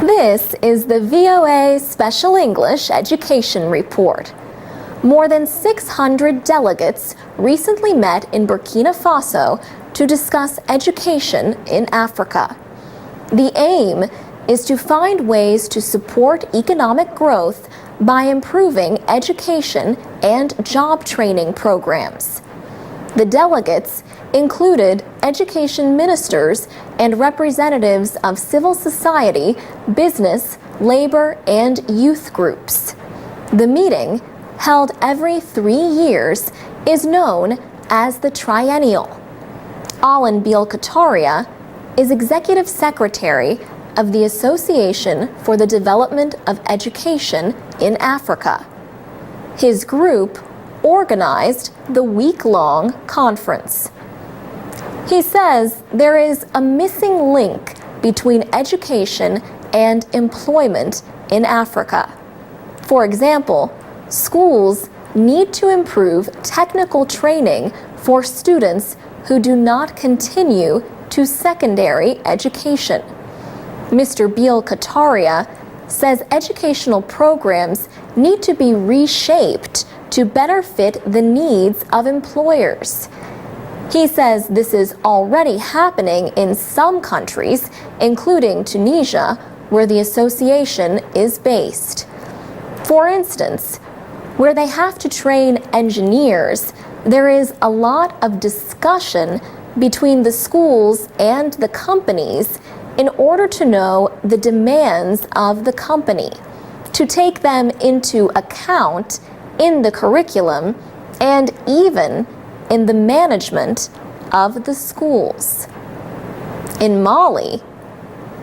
This is the VOA Special English Education Report. More than 600 delegates recently met in Burkina Faso to discuss education in Africa. The aim is to find ways to support economic growth by improving education and job training programs. The delegates included education ministers and representatives of civil society, business, labor, and youth groups. The meeting, held every 3 years, is known as the Triennial. Alan Beal Kataria is Executive Secretary of the Association for the Development of Education in Africa. His group organized the week-long conference. He says there is a missing link between education and employment in Africa. For example, schools need to improve technical training for students who do not continue to secondary education. Mr. Beal Kataria says educational programs need to be reshaped to better fit the needs of employers. He says this is already happening in some countries, including Tunisia, where the association is based. For instance, where they have to train engineers, there is a lot of discussion between the schools and the companies in order to know the demands of the company, to take them into account in the curriculum and even in the management of the schools. In Mali,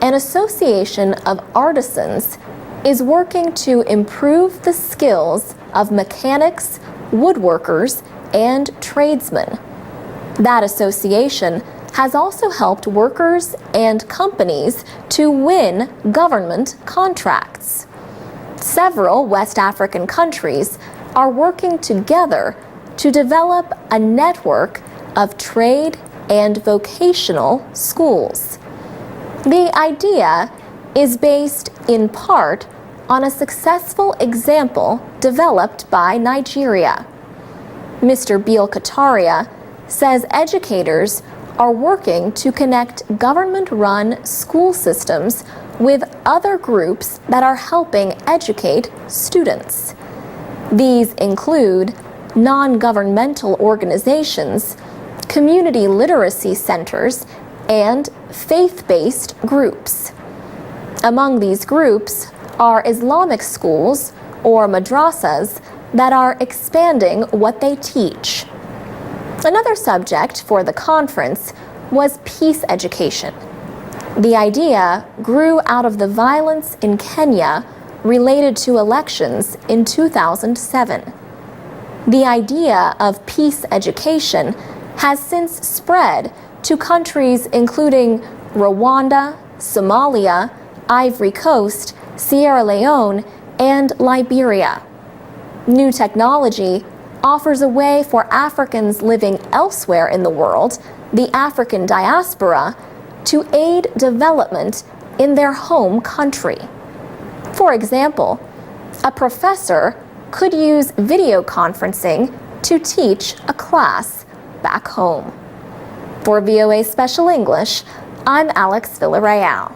an association of artisans is working to improve the skills of mechanics, woodworkers, and tradesmen. That association has also helped workers and companies to win government contracts. Several West African countries are working together to develop a network of trade and vocational schools. The idea is based in part on a successful example developed by Nigeria. Mr. Beal Kataria says educators are working to connect government-run school systems with other groups that are helping educate students. These include non-governmental organizations, community literacy centers, and faith-based groups. Among these groups are Islamic schools, or madrasas, that are expanding what they teach. Another subject for the conference was peace education. The idea grew out of the violence in Kenya related to elections in 2007. The idea of peace education has since spread to countries including Rwanda, Somalia, Ivory Coast, Sierra Leone, and Liberia. New technology offers a way for Africans living elsewhere in the world, the African diaspora, to aid development in their home country. For example, a professor could use video conferencing to teach a class back home. For VOA Special English, I'm Alex Villarreal.